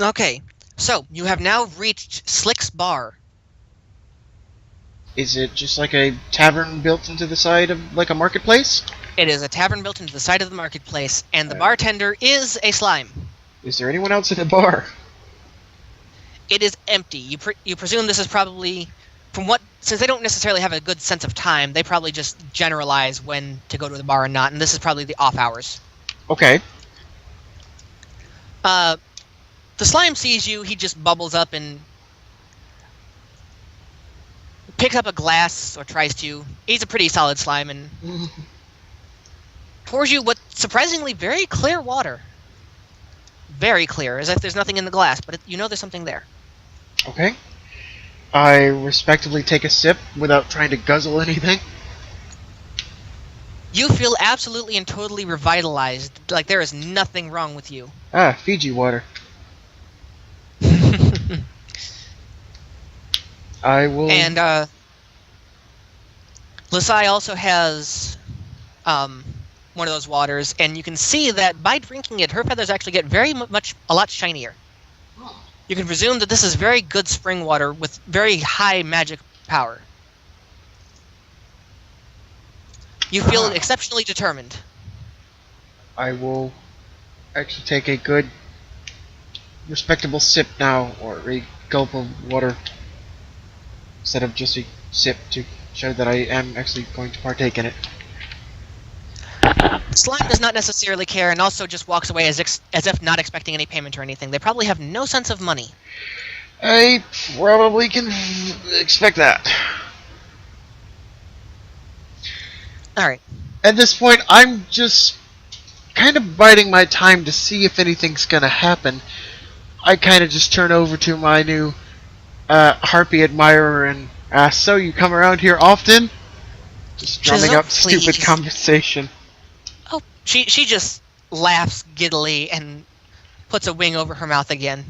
Okay, so you have now reached Slick's Bar. Is it just like a tavern built into the side of like a marketplace? It is a tavern built into the side of the marketplace, and the Uh, bartender is a slime. is there anyone else at the bar? It is empty. You presume this is probably from what since they don't necessarily have a good sense of time, they probably just generalize when to go to the bar and not, and this is probably the off hours. Okay. Uh, the slime sees you. He just bubbles up and picks up a glass or tries to. He's a pretty solid slime and pours you what surprisingly very clear water. Very clear, as if there's nothing in the glass, but you know there's something there. Okay. I respectively take a sip without trying to guzzle anything. You feel absolutely and totally revitalized, like there is nothing wrong with you. Ah, Fiji water. I will. And Lasai also has one of those waters, and you can see that by drinking it, her feathers actually get very much a lot shinier. You can presume that this is very good spring water with very high magic power. You feel exceptionally determined. I will actually take a good, respectable sip now, or a gulp of water, instead of just a sip to show that I am actually going to partake in it. Slime does not necessarily care, and also just walks away as if not expecting any payment or anything. They probably have no sense of money. I probably can expect that. Alright. At this point, I'm just kind of biding my time to see if anything's gonna happen. I kind of just turn over to my new harpy admirer and ask, "So you come around here often?" Just She says, drumming "Oh, up stupid please." conversation. Oh, she just laughs giddily and puts a wing over her mouth again.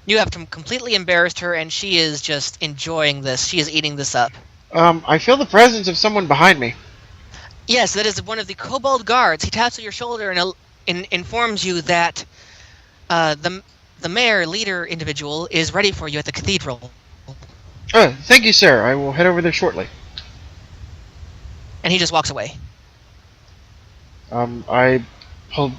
You have completely embarrassed her, and she is just enjoying this. She is eating this up. I feel the presence of someone behind me. Yes, that is one of the kobold guards. He taps on your shoulder and informs you that the mayor leader individual is ready for you at the cathedral. Thank you, sir. I will head over there shortly. And he just walks away. I pulled.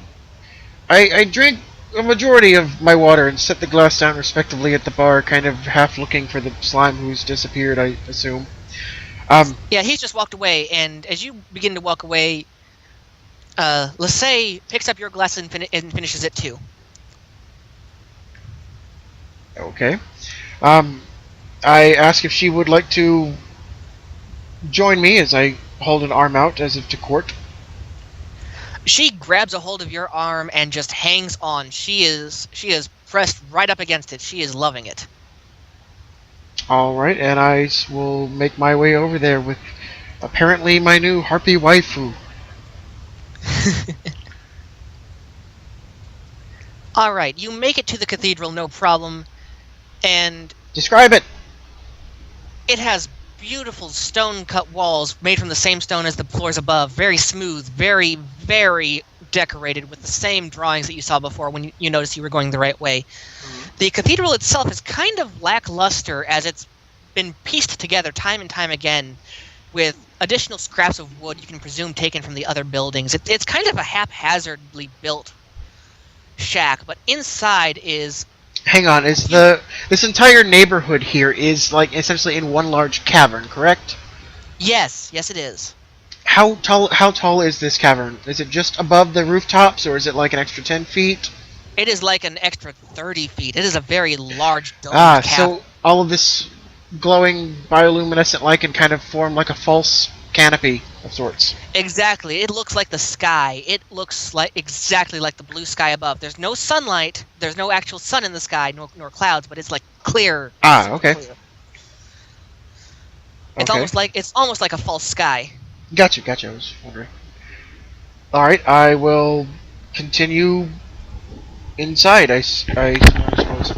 I drank a majority of my water and set the glass down respectively at the bar, kind of half looking for the slime who's disappeared, I assume. Yeah, he's just walked away, and as you begin to walk away, Lasay picks up your glass and finishes it too. Okay. I ask if she would like to join me as I hold an arm out as if to court. She grabs a hold of your arm and just hangs on. She is pressed right up against it. She is loving it. Alright, and I will make my way over there with apparently my new harpy waifu. Alright, you make it to the cathedral, no problem, and Describe it! it has beautiful stone-cut walls made from the same stone as the floors above. Very smooth, very, very decorated with the same drawings that you saw before when you noticed you were going the right way. The cathedral itself is kind of lackluster as it's been pieced together time and time again with additional scraps of wood you can presume taken from the other buildings. It's kind of a haphazardly built shack, but inside is... Hang on, this entire neighborhood here is like essentially in one large cavern, correct? Yes, it is. How tall is this cavern? Is it just above the rooftops, or is it like an extra 10 feet? It is like an extra 30 feet. It is a very large domed cavern. So all of this glowing bioluminescent light can kind of form like a false canopy of sorts. Exactly. It looks like the sky. It looks like exactly like the blue sky above. There's no sunlight. There's no actual sun in the sky, nor clouds, but it's like clear. Okay. Clear. It's almost like a false sky. Gotcha. I was wondering. Alright, I will continue inside, I suppose.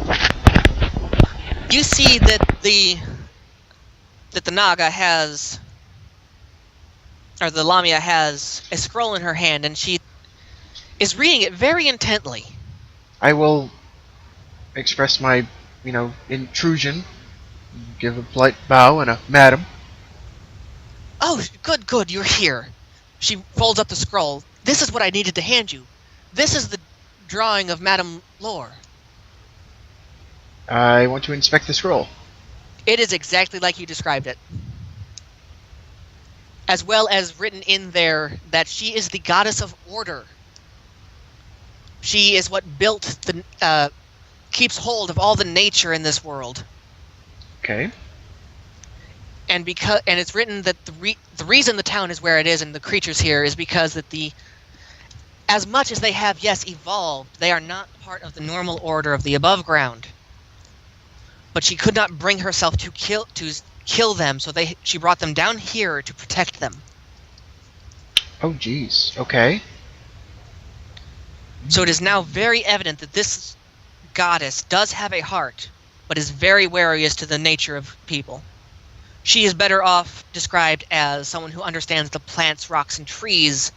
You see that the Naga has, or the Lamia has, a scroll in her hand, and she is reading it very intently. I will express my, intrusion, give a polite bow and a madam. Oh, good, good, you're here. She folds up the scroll. This is what I needed to hand you. This is the drawing of Madame Lore. I want to inspect the scroll. It is exactly like you described it. As well as written in there that she is the goddess of order. She is what built keeps hold of all the nature in this world. Okay. And it's written that the reason the town is where it is and the creatures here is because that as much as they have, yes, evolved, they are not part of the normal order of the above ground. But she could not bring herself to kill them, so she brought them down here to protect them. Oh, jeez. Okay. So it is now very evident that this goddess does have a heart, but is very wary as to the nature of people. She is better off described as someone who understands the plants, rocks, and trees,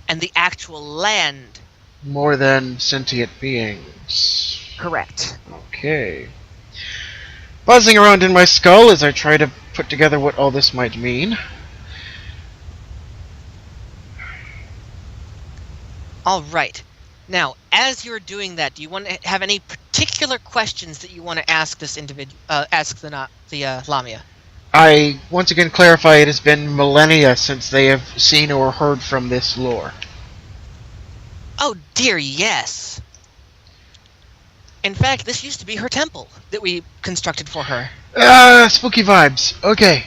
and the actual land. More than sentient beings. Correct. Okay. Buzzing around in my skull as I try to put together what all this might mean. All right. Now, as you're doing that, do you want to have any particular questions that you want to ask this individual? Ask the Lamia. I once again clarify it has been millennia since they have seen or heard from this lore. Oh dear, yes. In fact, this used to be her temple that we constructed for her. Spooky vibes. Okay.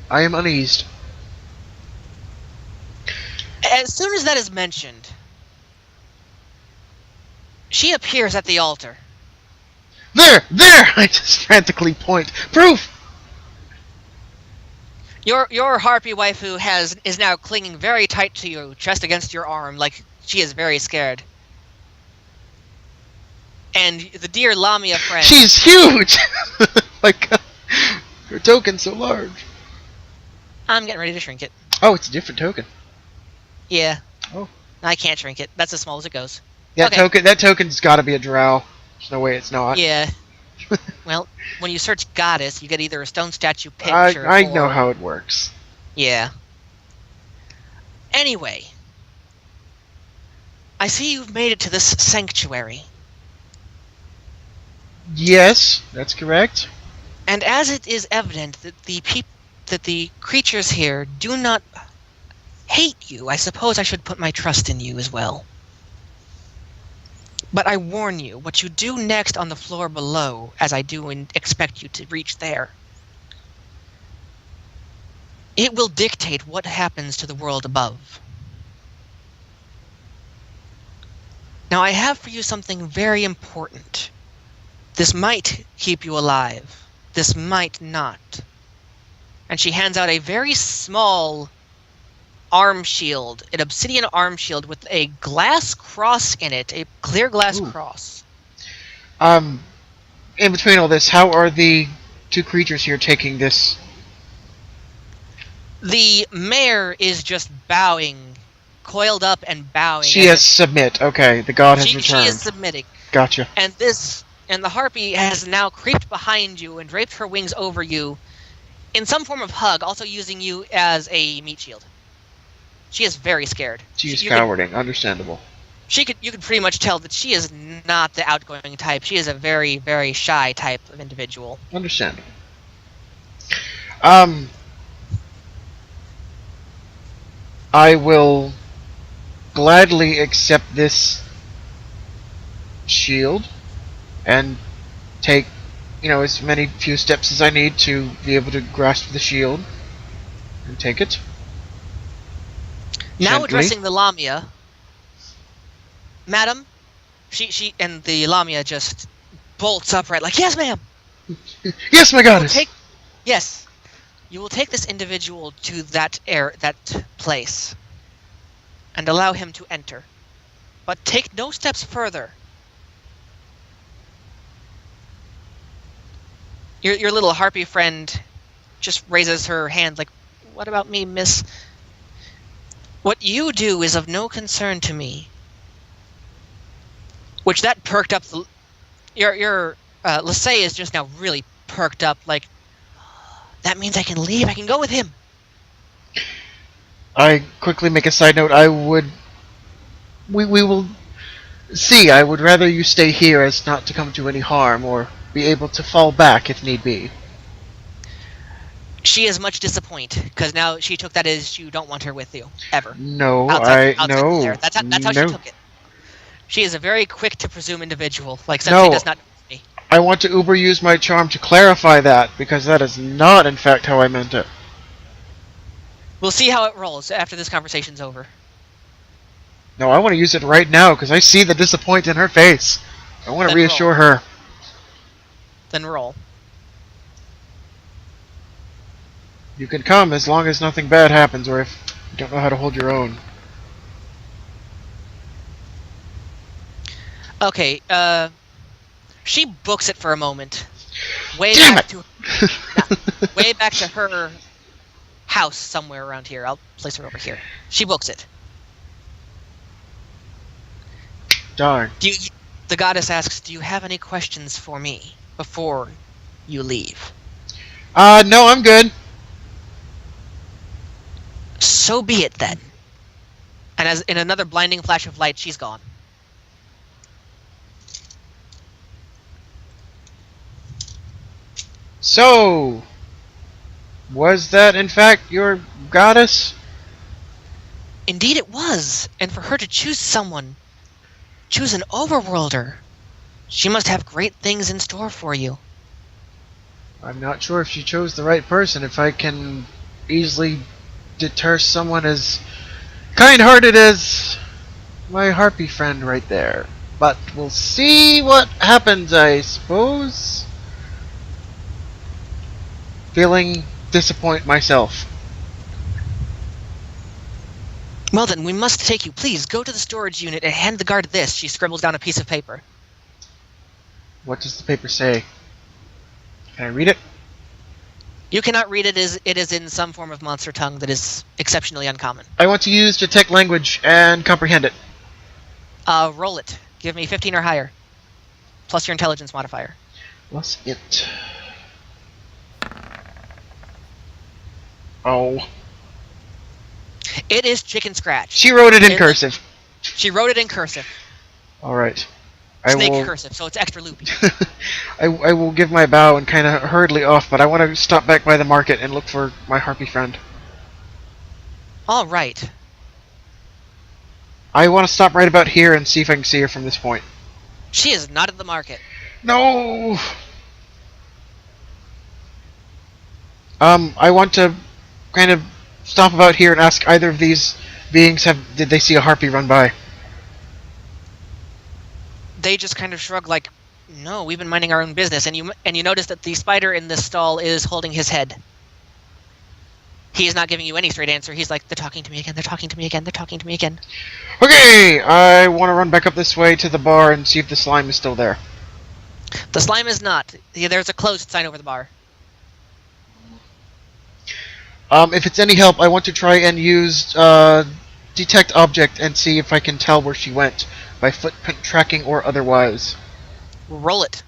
I am uneased. As soon as that is mentioned, she appears at the altar. There! I just frantically point. Proof! Your harpy waifu is now clinging very tight to you, chest against your arm, like she is very scared. And the dear Lamia friend... She's huge! Like, her token's so large. I'm getting ready to shrink it. Oh, it's a different token. Yeah. Oh. I can't shrink it. That's as small as it goes. Yeah, okay. That token's gotta be a drow. There's no way it's not. Yeah. Well, when you search goddess, you get either a stone statue picture I know how it works. Yeah. Anyway. I see you've made it to this sanctuary. Yes, that's correct. And as it is evident that the creatures here do not hate you, I suppose I should put my trust in you as well. But I warn you, what you do next on the floor below, as I do and expect you to reach there, it will dictate what happens to the world above. Now I have for you something very important. This might keep you alive. This might not. And she hands out a very small arm shield, an obsidian arm shield with a glass cross in it, a clear glass cross. In between all this, how are the two creatures here taking this? The mare is just bowing, coiled up and bowing. She has submit. Okay, the god has returned. She is submitting. Gotcha. And the harpy has now creeped behind you and draped her wings over you in some form of hug, also using you as a meat shield. She is very scared. She is cowarding. Understandable. You could pretty much tell that she is not the outgoing type. She is a very, very shy type of individual. Understandable. I will gladly accept this shield and take, as many few steps as I need to be able to grasp the shield and take it. Now Gently. addressing the Lamia, Madam, she and the Lamia just bolts upright like, yes, ma'am. Yes, my goddess. Yes, you will take this individual to that place, and allow him to enter, but take no steps further. Your little harpy friend just raises her hand like, what about me, miss? What you do is of no concern to me. Which that perked up your Lasey is just now really perked up. Like, that means I can leave. I can go with him. I quickly make a side note. We will see. I would rather you stay here as not to come to any harm or be able to fall back if need be. She is much disappointed because now she took that as you don't want her with you ever. No, outside no. there. That's how no. she took it. She is a very quick to presume individual. Like No. Sensei does not trust me. I want to uber use my charm to clarify that, because that is not in fact how I meant it. We'll see how it rolls after this conversation's over. No, I want to use it right now because I see the disappointment in her face. I want to Then reassure her. Then roll. You can come as long as nothing bad happens, or if you don't know how to hold your own. Okay, she books it for a moment. Way back to her house somewhere around here. I'll place her over here. She books it. Darn. The goddess asks, "Do you have any questions for me before you leave?" No, I'm good. So be it then. And as in another blinding flash of light, she's gone. So, was that in fact your goddess? Indeed it was. And for her to choose an overworlder, she must have great things in store for you. I'm not sure if she chose the right person. If I can easily deter someone as kind-hearted as my harpy friend right there. But we'll see what happens, I suppose. Feeling disappointed myself. Well then, we must take you. Please, go to the storage unit and hand the guard this. She scribbles down a piece of paper. What does the paper say? Can I read it? You cannot read it. It is in some form of monster tongue that is exceptionally uncommon. I want to use detect language and comprehend it. Roll it. Give me 15 or higher. Plus your intelligence modifier. Plus it. Oh. It is chicken scratch. She wrote it in cursive. She wrote it in cursive. Alright. Snake cursive, so it's extra loopy. I will give my bow and kind of hurriedly off, but I want to stop back by the market and look for my harpy friend. Alright. I want to stop right about here and see if I can see her from this point. She is not at the market. No! I want to kind of stop about here and ask either of these beings did they see a harpy run by? They just kind of shrug like, no, we've been minding our own business, and you notice that the spider in this stall is holding his head. He is not giving you any straight answer. He's like, they're talking to me again, they're talking to me again, they're talking to me again. Okay, I want to run back up this way to the bar and see if the slime is still there. The slime is not. There's a closed sign over the bar. If it's any help, I want to try and use detect object and see if I can tell where she went, by footprint tracking or otherwise. Roll it.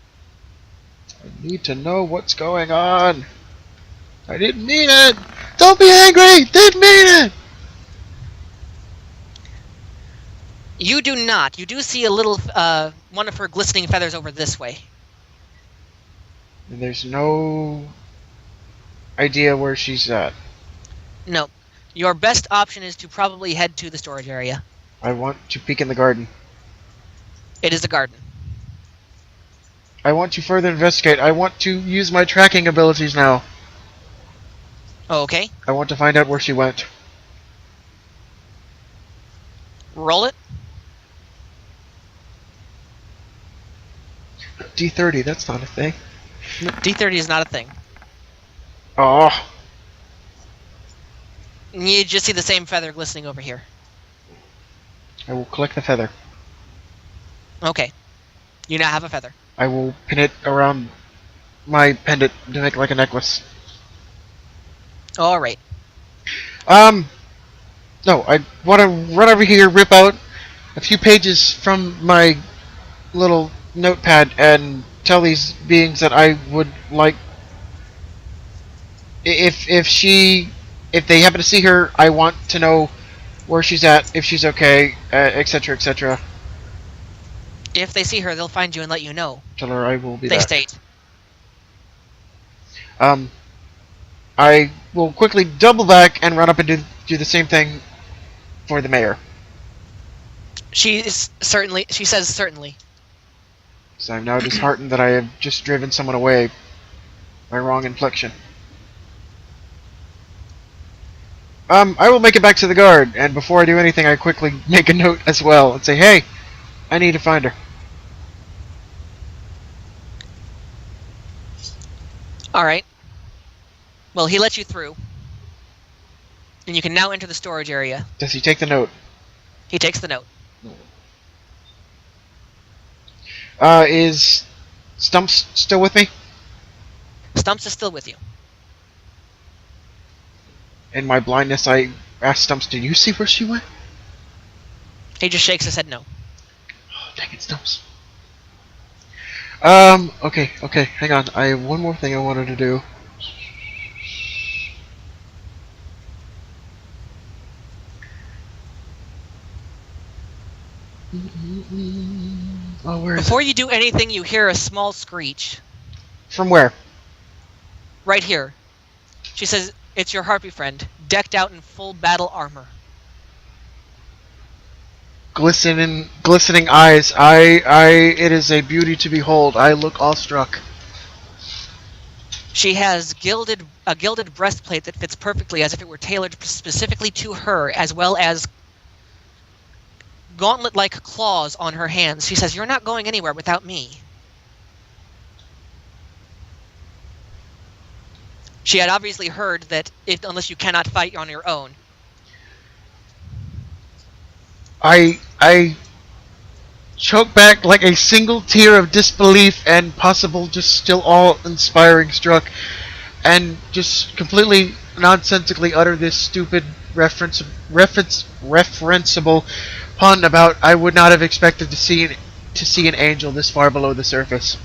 I need to know what's going on. I didn't mean it! Don't be angry! Didn't mean it! You do not. You do see a little, one of her glistening feathers over this way. And there's no idea where she's at. No. Your best option is to probably head to the storage area. I want to peek in the garden. It is the garden. I want to further investigate. I want to use my tracking abilities now. Okay. I want to find out where she went. Roll it. D30, that's not a thing. D30 is not a thing. Oh. You just see the same feather glistening over here. I will collect the feather. Okay. You now have a feather. I will pin it around my pendant to make like a necklace. Alright. No, I want to run over here, rip out a few pages from my little notepad and tell these beings that I would like if they happen to see her, I want to know where she's at, if she's okay, etc., etc. If they see her, they'll find you and let you know. Tell her I will be They back. state. I will quickly double back and run up and do the same thing for the mayor. She says certainly. So I'm now disheartened that I have just driven someone away by wrong inflection. I will make it back to the guard, and before I do anything, I quickly make a note as well and say, hey, I need to find her. Alright. Well, he lets you through. And you can now enter the storage area. Does he take the note? He takes the note. Is Stumps still with me? Stumps is still with you. In my blindness, I asked Stumps, did you see where she went? He just shakes his head no. Oh, dang it, Stumps. Okay, hang on. I have one more thing I wanted to do. Oh, where is Before it? you do anything, you hear a small screech. From where? Right here. She says, it's your harpy friend, decked out in full battle armor. Glistening eyes. It is a beauty to behold. I look awestruck. She has a gilded breastplate that fits perfectly as if it were tailored specifically to her, as well as gauntlet-like claws on her hands. She says, you're not going anywhere without me. She had obviously heard that unless you cannot fight on your own. I choke back like a single tear of disbelief and possible just still awe-inspiring struck, and just completely nonsensically utter this stupid referenceable pun about I would not have expected to see an angel this far below the surface.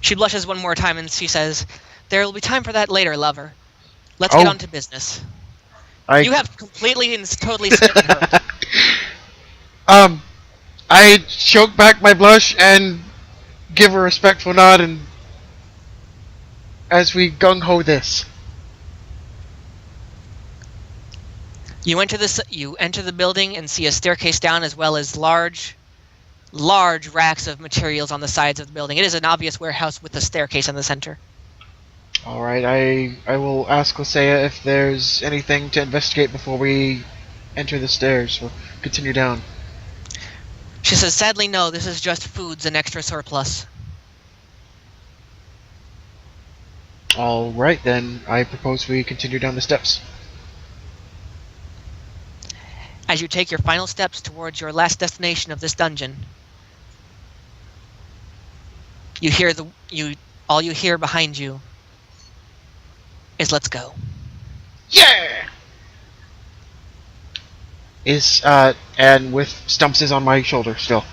She blushes one more time and she says, there will be time for that later, lover. Let's get on to business. You have completely and totally smitten her. I choke back my blush and give a respectful nod, and as we gung-ho this. You enter the building and see a staircase down, as well as large racks of materials on the sides of the building. It is an obvious warehouse with a staircase in the center. Alright, I will ask Lysaea if there's anything to investigate before we enter the stairs or continue down. She says, sadly no, this is just foods and extra surplus. Alright then, I propose we continue down the steps. As you take your final steps towards your last destination of this dungeon, all you hear behind you is let's go. Yeah! And with Stumps is on my shoulder still.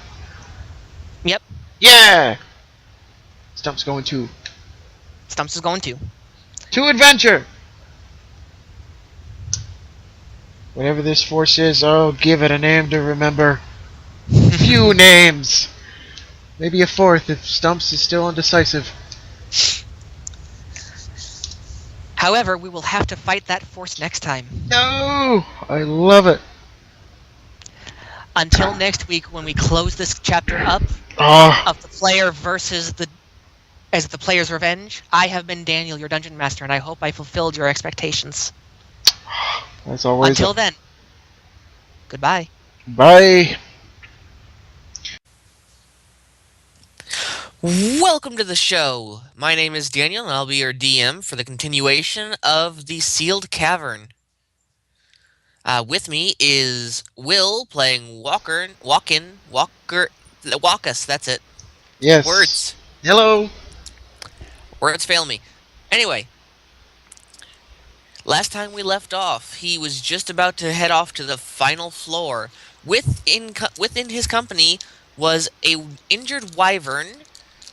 Yep. Yeah! Stumps going to. Stumps is going to. To adventure! Whatever this force is, I'll give it a name to remember. Few names! Maybe a fourth if Stumps is still indecisive. However, we will have to fight that force next time. No! I love it. Until next week, when we close this chapter up of the player versus the player's revenge, I have been Daniel, your dungeon master, and I hope I fulfilled your expectations. As always. Until then, goodbye. Bye. Welcome to the show. My name is Daniel, and I'll be your DM for the continuation of the Sealed Cavern. With me is Will playing Walkus. That's it. Yes. Words. Hello. Words fail me. Anyway, last time we left off, he was just about to head off to the final floor Within his company was a injured wyvern,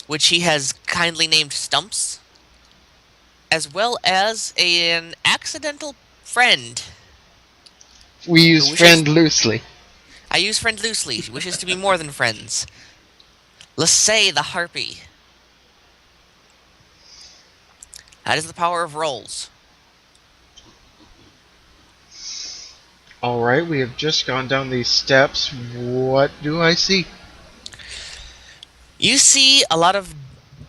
which he has kindly named Stumps, as well as an accidental friend We who use wishes. friend loosely. I use friend loosely. She wishes to be more than friends. Let's say the harpy. That is the power of rolls. Alright, we have just gone down these steps. What do I see? You see a lot of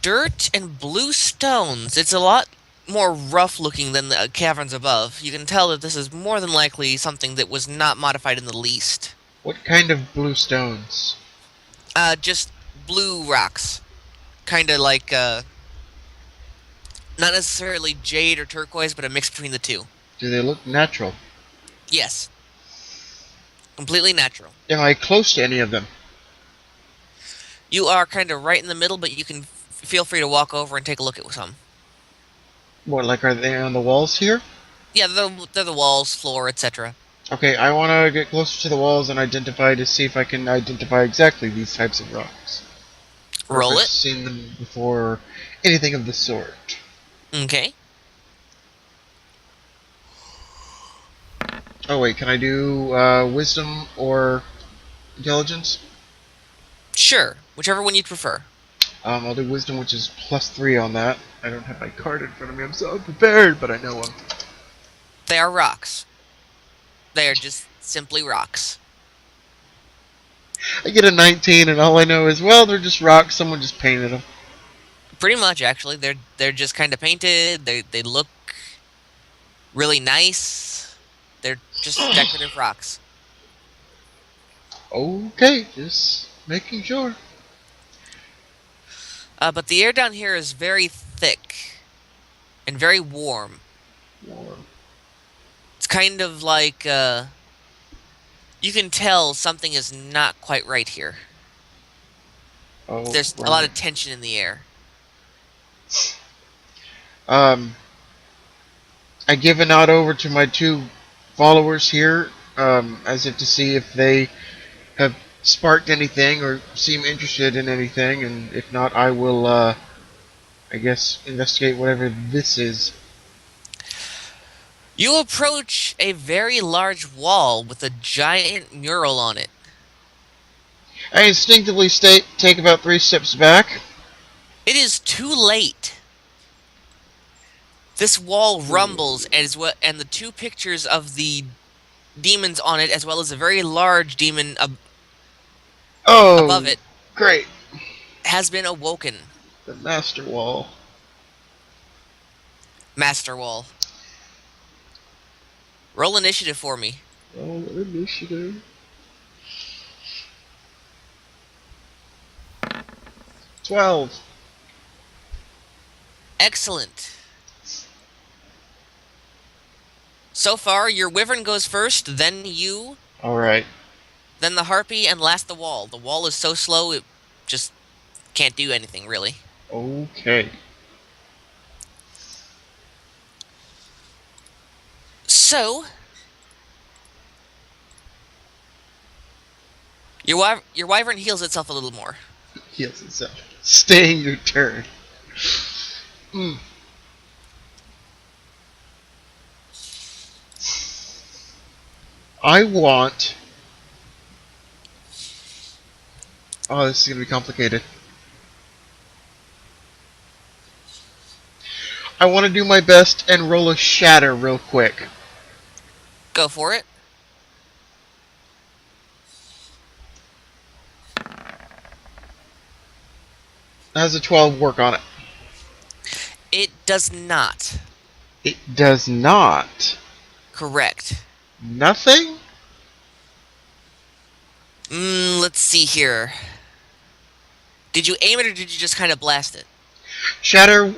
dirt and blue stones. It's a lot more rough looking than the caverns above. You can tell that this is more than likely something that was not modified in the least. What kind of blue stones? Just blue rocks. Kinda like, not necessarily jade or turquoise, but a mix between the two. Do they look natural? Yes. Completely natural. Am I close to any of them? You are kind of right in the middle, but you can feel free to walk over and take a look at some. What, like are they on the walls here? Yeah, they're the walls, floor, etc. Okay, I want to get closer to the walls and identify to see if I can identify exactly these types of rocks. Or if Roll I've it. seen them before, or anything of the sort. Okay. Oh wait, can I do wisdom or intelligence? Sure. Whichever one you'd prefer. I'll do wisdom, which is +3 on that. I don't have my card in front of me. I'm so unprepared, but I know them. They are rocks. They are just simply rocks. I get a 19, and all I know is, well, they're just rocks. Someone just painted them. Pretty much, actually. They're just kind of painted. They look really nice. They're just decorative rocks. Okay, just making sure. But the air down here is very thick and very warm. Warm. It's kind of like you can tell something is not quite right here. Oh, There's a lot right. of tension in the air. Um, I give a nod over to my two followers here, as if to see if they have sparked anything or seem interested in anything, and if not, I will, I guess, investigate whatever this is. You approach a very large wall with a giant mural on it. I instinctively take about 3 steps back. It is too late. This wall rumbles, and the two pictures of the demons on it, as well as a very large demon above Oh, it, great. has been awoken. The Master Wall. Master Wall. Roll initiative for me. Oh, initiative. 12. Excellent. So far, your wyvern goes first, then you, Alright. then the harpy, and last the wall. The wall is so slow it just can't do anything, really. Okay. So, your wyvern heals itself a little more. Heals itself. Staying your turn. Mm. I want... Oh, this is going to be complicated. I want to do my best and roll a shatter real quick. Go for it. Has a 12 work on it? It does not. It does not. Correct. Nothing? Let's see here. Did you aim it or did you just kind of blast it? Shatter,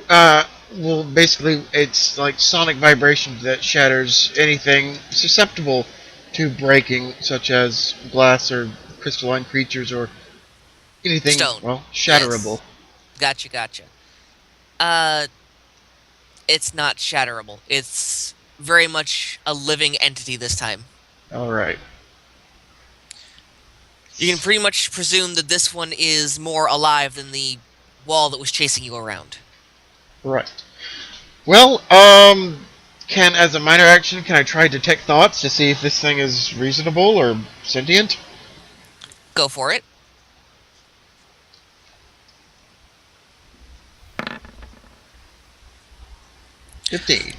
well, basically, it's like sonic vibrations that shatters anything susceptible to breaking, such as glass or crystalline creatures or anything, Stone. well, Yes. shatterable. Gotcha. Uh, it's not shatterable. It's very much a living entity this time. Alright. You can pretty much presume that this one is more alive than the wall that was chasing you around. Right. Well, as a minor action, can I try detect thoughts to see if this thing is reasonable or sentient? Go for it. 15.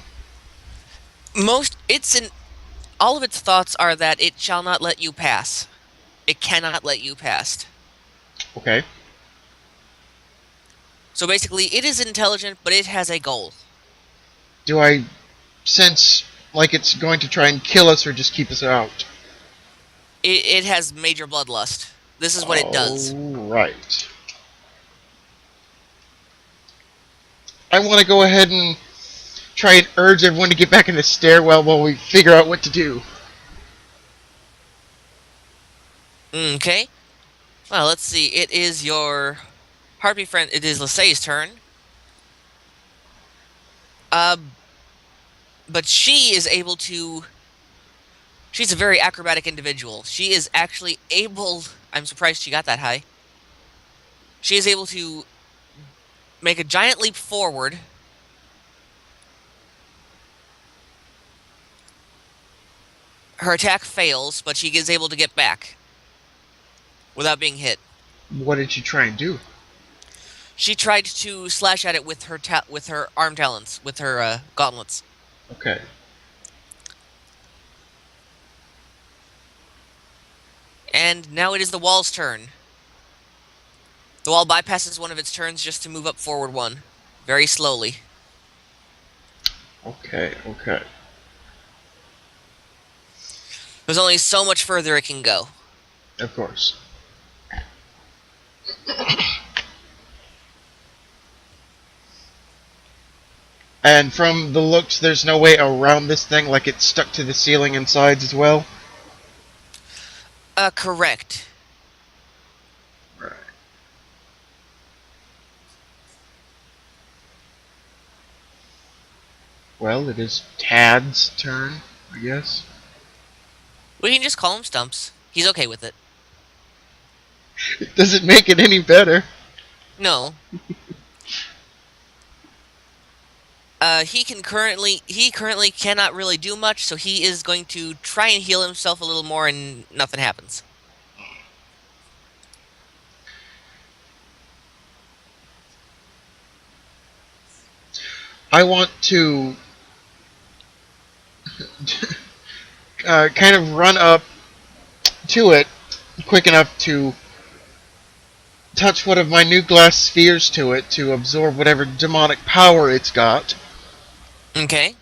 All of its thoughts are that it shall not let you pass. It cannot let you pass. Okay. So basically, it is intelligent, but it has a goal. Do I sense like it's going to try and kill us or just keep us out? It has major bloodlust. This is what it does. Right. I want to go ahead and try and urge everyone to get back in the stairwell while we figure out what to do. Okay. Well, let's see. It is your harpy friend. It is Lasay's turn. But she is able to. She's a very acrobatic individual. She is actually able. I'm surprised she got that high. She is able to make a giant leap forward. Her attack fails, but she is able to get back without being hit. What did she try and do? She tried to slash at it with her arm talons, with her gauntlets. Okay. And now it is the wall's turn. The wall bypasses one of its turns just to move up forward one, very slowly. Okay. There's only so much further it can go. Of course. And from the looks, there's no way around this thing, like it's stuck to the ceiling and sides as well? Correct. Right. Well, it is Tad's turn, I guess. We can just call him Stumps. He's okay with it. Does it make it any better? No. He currently cannot really do much, so he is going to try and heal himself a little more, and nothing happens. I want to kind of run up to it quick enough to touch one of my new glass spheres to it to absorb whatever demonic power it's got. Okay.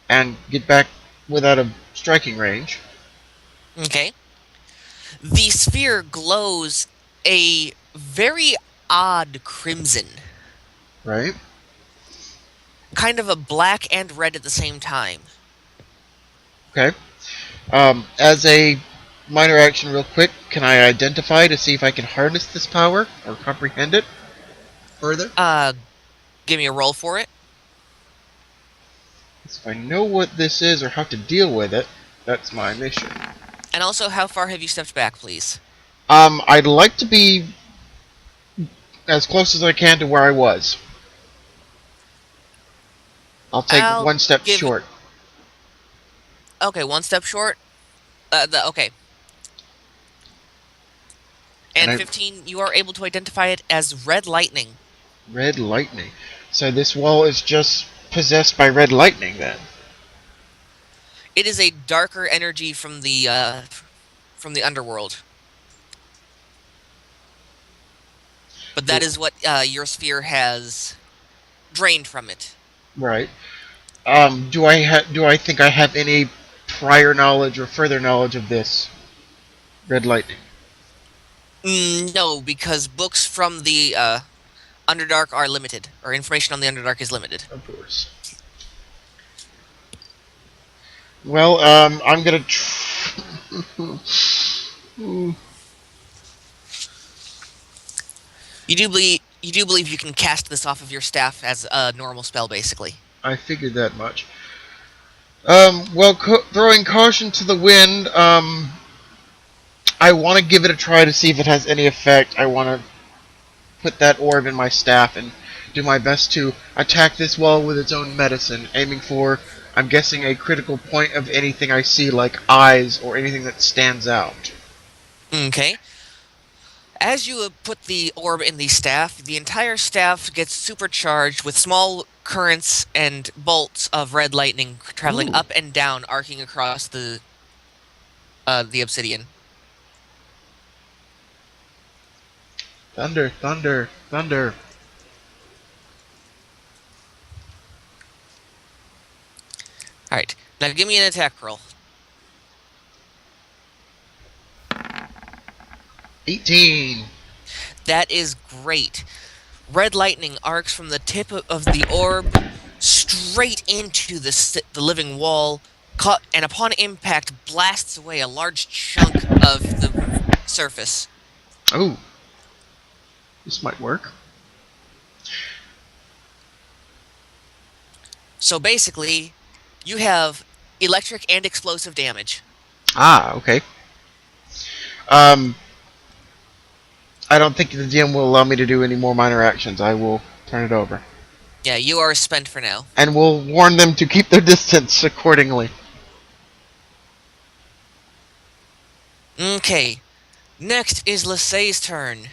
And get back without a striking range. Okay. The sphere glows a very odd crimson. Right? Kind of a black and red at the same time. Okay. As a minor action real quick, can I identify to see if I can harness this power or comprehend it further? Give me a roll for it. If I know what this is or how to deal with it, that's my mission. And also, how far have you stepped back, please? I'd like to be as close as I can to where I was. I'll take one step short. Okay, one step short. Okay. And 15, you are able to identify it as red lightning. Red lightning. So this wall is just possessed by red lightning, then? It is a darker energy from the underworld. But that is what your sphere has drained from it. Right. Do I think I have any prior knowledge or further knowledge of this red lightning? No, because books from the Underdark are limited, or information on the Underdark is limited. Of course. Well, I'm gonna. You do believe you can cast this off of your staff as a normal spell, basically. I figured that much. Well, throwing caution to the wind, I want to give it a try to see if it has any effect. I want to put that orb in my staff and do my best to attack this wall with its own medicine, aiming for, I'm guessing, a critical point of anything I see, like eyes or anything that stands out. Okay. As you put the orb in the staff, the entire staff gets supercharged with small currents and bolts of red lightning traveling Ooh. up and down, arcing across the obsidian. Thunder, thunder, thunder. Alright, now give me an attack roll. 18. That is great. Red lightning arcs from the tip of the orb straight into the living wall, and upon impact blasts away a large chunk of the surface. Oh. This might work. So basically, you have electric and explosive damage. Ah, okay. I don't think the DM will allow me to do any more minor actions. I will turn it over. Yeah, you are spent for now. And we'll warn them to keep their distance accordingly. Okay. Next is Lasay's turn.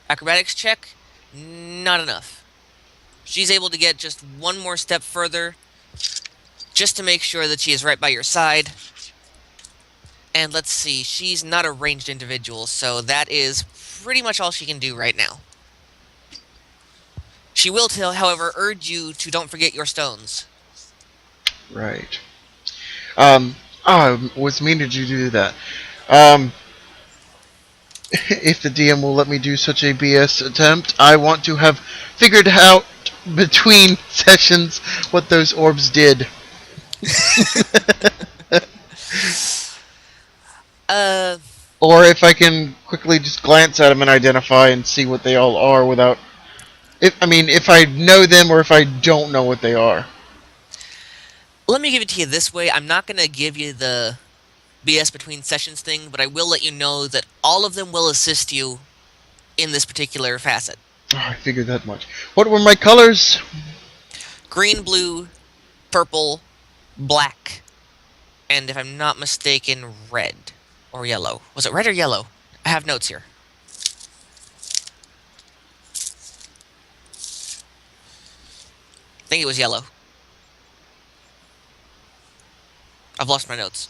Acrobatics check? Not enough. She's able to get just one more step further, just to make sure that she is right by your side. And let's see, she's not a ranged individual, so that is pretty much all she can do right now. She will, however, urge you to don't forget your stones. Right. I was meaning to do that. If the DM will let me do such a BS attempt, I want to have figured out between sessions what those orbs did. Or if I can quickly just glance at them and identify and see what they all are without... if I know them or if I don't know what they are. Let me give it to you this way. I'm not going to give you the BS between sessions thing, but I will let you know that all of them will assist you in this particular facet. Oh, I figured that much. What were my colors? Green, blue, purple, black, and if I'm not mistaken, red. Or yellow. Was it red or yellow? I have notes here. I think it was yellow. I've lost my notes.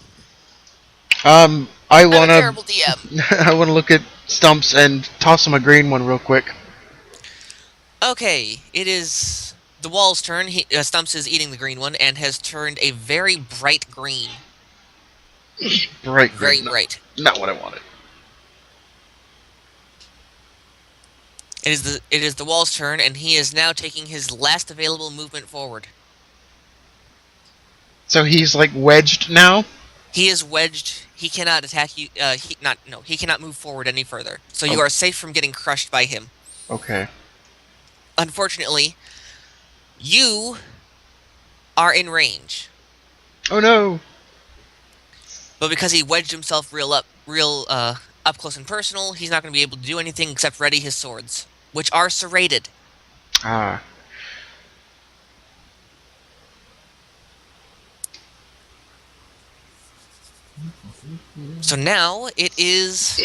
I I'm a wanna... terrible DM. I wanna look at Stumps and toss him a green one real quick. Okay, it is the wall's turn. Stumps is eating the green one and has turned a very bright green. Bright Very green. bright. Not what I wanted. It is the wall's turn, and he is now taking his last available movement forward. So he's like wedged now? He is wedged. He cannot attack you. He cannot move forward any further. So you are safe from getting crushed by him. Okay. Unfortunately, you are in range. Oh no! But because he wedged himself real up close and personal, he's not going to be able to do anything except ready his swords, which are serrated. Ah. So now it is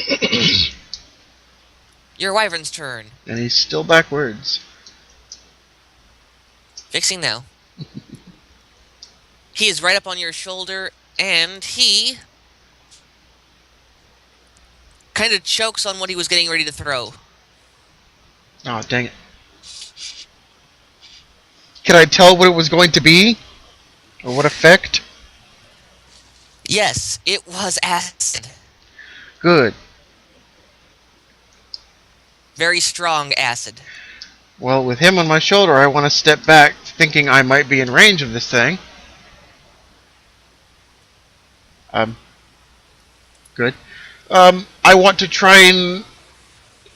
your wyvern's turn. And he's still backwards. Fixing now. He is right up on your shoulder, and he kind of chokes on what he was getting ready to throw. Oh, dang it. Can I tell what it was going to be? Or what effect? Yes, it was acid. Good. Very strong acid. Well, with him on my shoulder, I want to step back, thinking I might be in range of this thing. Good. I want to try and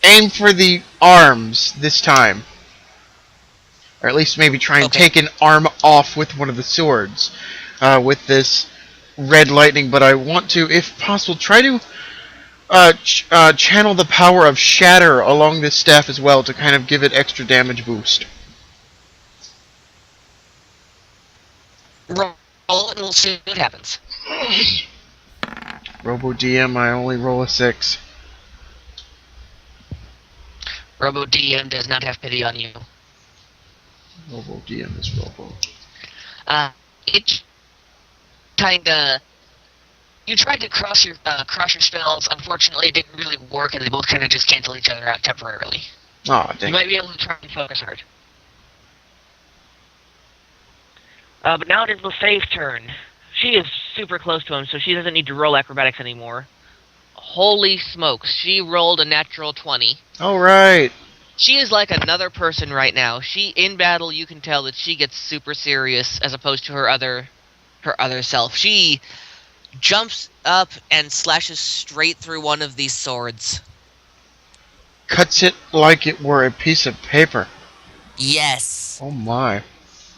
aim for the arms this time. Or at least maybe try and take an arm off with one of the swords. With this red lightning, but I want to, if possible, try to channel the power of Shatter along this staff as well to kind of give it extra damage boost. Roll it and we'll see what happens. Robo DM, I only roll a 6. Robo DM does not have pity on you. Robo DM is Robo. It kinda. You tried to cross your spells. Unfortunately, it didn't really work, and they both kind of just cancel each other out temporarily. Aw, You dang. might be able to try and focus hard. But now it is Lefay's turn. She is super close to him, so she doesn't need to roll acrobatics anymore. Holy smokes, she rolled a natural 20. Alright. She is like another person right now. In battle, you can tell that she gets super serious as opposed to her other self. She jumps up and slashes straight through one of these swords. Cuts it like it were a piece of paper. Yes. Oh my.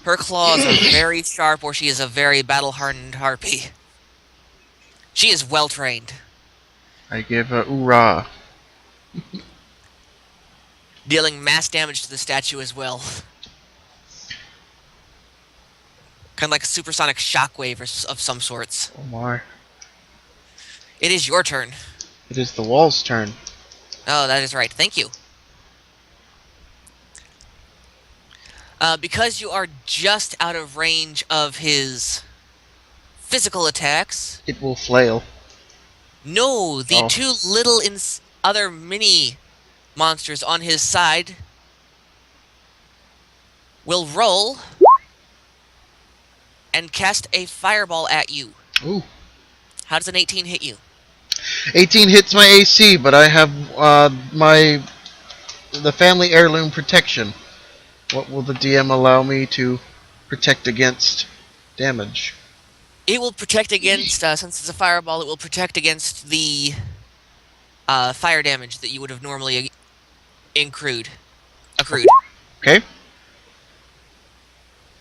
Her claws are very sharp, or she is a very battle-hardened harpy. She is well-trained. I give a oorah. Dealing mass damage to the statue as well. Kind of like a supersonic shockwave of some sorts. Oh my. It is your turn. It is the wall's turn. Oh, that is right. Thank you. Because you are just out of range of his physical attacks. It will flail. No, the two little other mini monsters on his side will roll and cast a fireball at you. Ooh. How does an 18 hit you? 18 hits my AC, but I have the family heirloom protection. What will the DM allow me to protect against damage? It will protect against, since it's a fireball, it will protect against the fire damage that you would have normally accrued. Okay.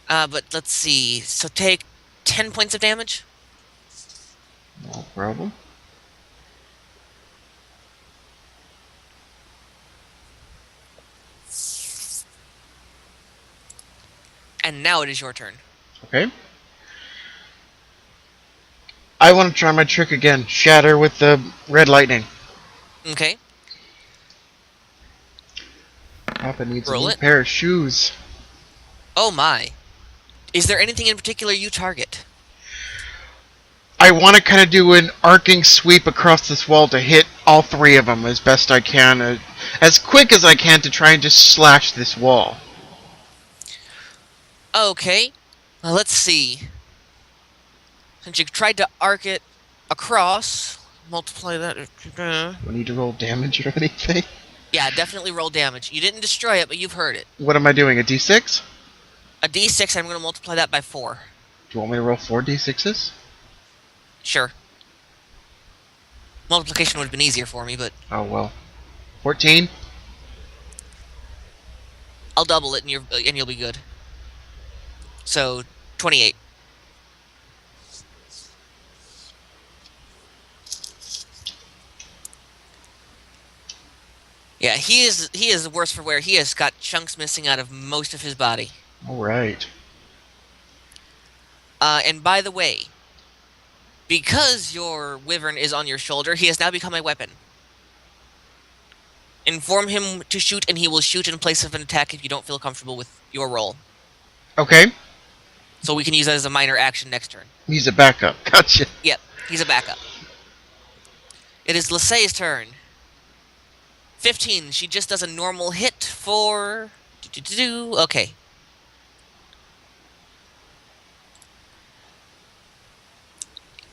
But let's see. So take 10 points of damage. No problem. And now it is your turn. Okay. I want to try my trick again. Shatter with the red lightning. Okay. Papa needs Roll a new it. pair of shoes. Oh my. Is there anything in particular you target? I want to kind of do an arcing sweep across this wall to hit all three of them as best I can. As quick as I can to try and just slash this wall. Okay. Well, let's see. Since you tried to arc it across, multiply that. Do I need to roll damage or anything? Yeah, definitely roll damage. You didn't destroy it, but you've heard it. What am I doing, a d6? A d6, I'm going to multiply that by 4. Do you want me to roll 4 d6s? Sure. Multiplication would have been easier for me, but Oh, well. 14? I'll double it and you'll be good. So, 28. Yeah, he is worse for wear. He has got chunks missing out of most of his body. Alright. And by the way, because your wyvern is on your shoulder, he has now become a weapon. Inform him to shoot, and he will shoot in place of an attack if you don't feel comfortable with your roll. Okay. So we can use that as a minor action next turn. He's a backup. Gotcha. Yep, he's a backup. It is Lacey's turn. 15. She just does a normal hit for... Okay.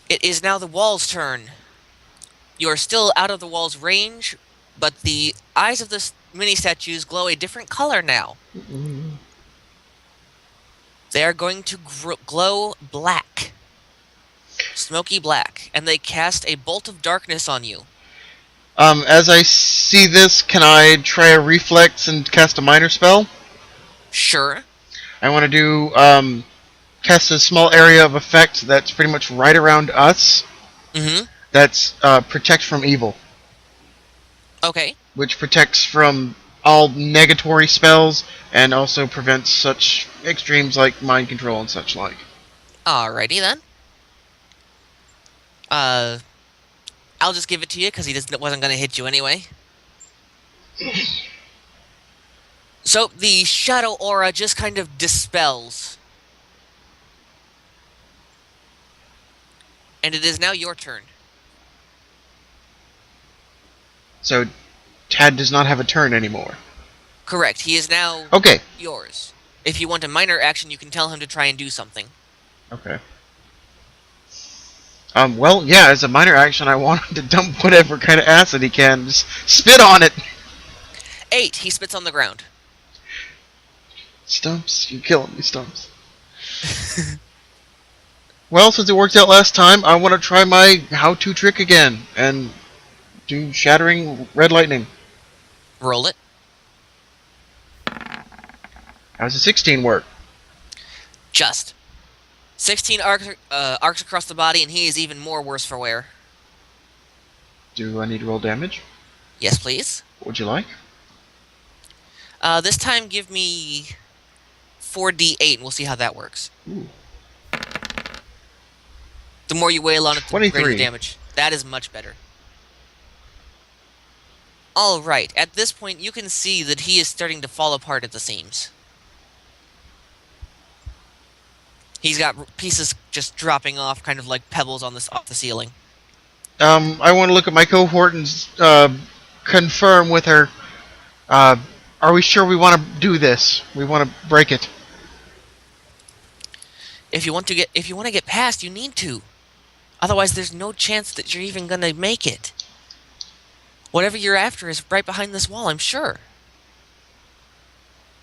It is now the wall's turn. You are still out of the wall's range, but the eyes of the mini-statues glow a different color now. They are going to glow black. Smoky black. And they cast a bolt of darkness on you. As I see this, can I try a reflex and cast a minor spell? Sure. I want to do, cast a small area of effect that's pretty much right around us. Mm-hmm. That's, protect from evil. Okay. which protects from all negatory spells and also prevents such extremes like mind control and such like. Alrighty then. Uh, I'll just give it to you because he wasn't going to hit you anyway. So the shadow aura just kind of dispels. And it is now your turn. So Tad does not have a turn anymore. Correct. He is now Okay. yours. If you want a minor action, you can tell him to try and do something. Okay. Well, yeah, as a minor action, I want him to dump whatever kind of acid he can. Just spit on it! 8. He spits on the ground. Stumps, you're killing me, Stumps. Well, since it worked out last time, I want to try my how-to trick again, and do shattering red lightning. Roll it. How's a 16 work? Just. 16 arcs across the body, and he is even more worse for wear. Do I need to roll damage? Yes, please. What would you like? This time give me 4d8, and we'll see how that works. Ooh. The more you wail on it, the 23. greater damage. That is much better. Alright, at this point you can see that he is starting to fall apart at the seams. He's got pieces just dropping off, kind of like pebbles on off the ceiling. I want to look at my cohort and confirm with her. Are we sure we want to do this? We want to break it. If you want to get past, you need to. Otherwise, there's no chance that you're even gonna make it. Whatever you're after is right behind this wall, I'm sure.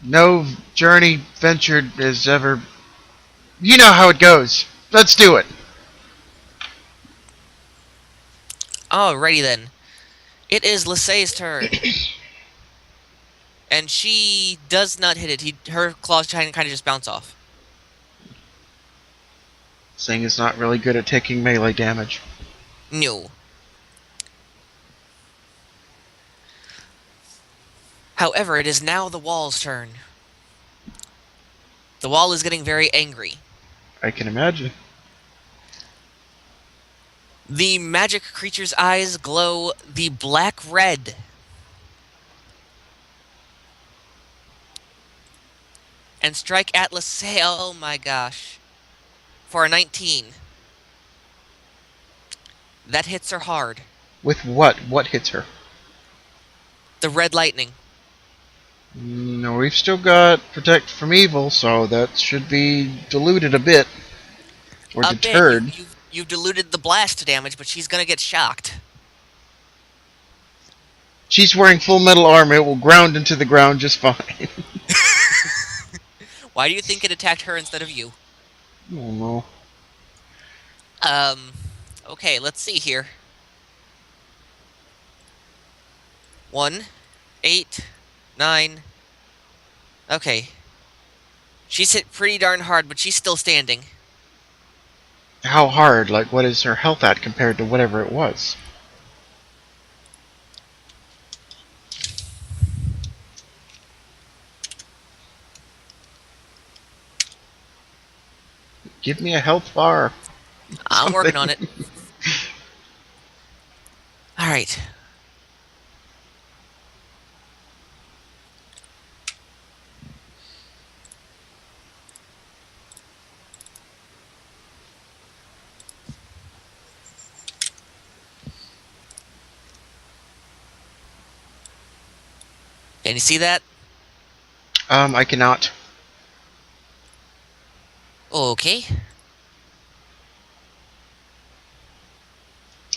No journey ventured is ever... You know how it goes. Let's do it. Alrighty then. It is Lissay's turn. And she does not hit it. Her claws kind of just bounce off. Saying is not really good at taking melee damage. No. However, it is now the wall's turn. The wall is getting very angry. I can imagine. The magic creature's eyes glow the black red. And strike at Lissay. Oh my gosh. For a 19. That hits her hard. With what? What hits her? The red lightning. No, we've still got Protect from Evil, so that should be diluted a bit. Or A deterred. bit. You've diluted the blast damage, but she's gonna get shocked. She's wearing full metal armor. It will ground into the ground just fine. Why do you think it attacked her instead of you? Oh no. Okay, let's see here. 1, 8, 9. Okay. She's hit pretty darn hard, but she's still standing. How hard? Like, what is her health at compared to whatever it was? Give me a health bar. I'm working on it. Alright. Can you see that? I cannot. Okay.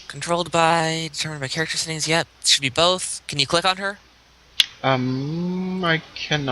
Controlled by, determined by character settings. Yep, should be both. Can you click on her? I cannot.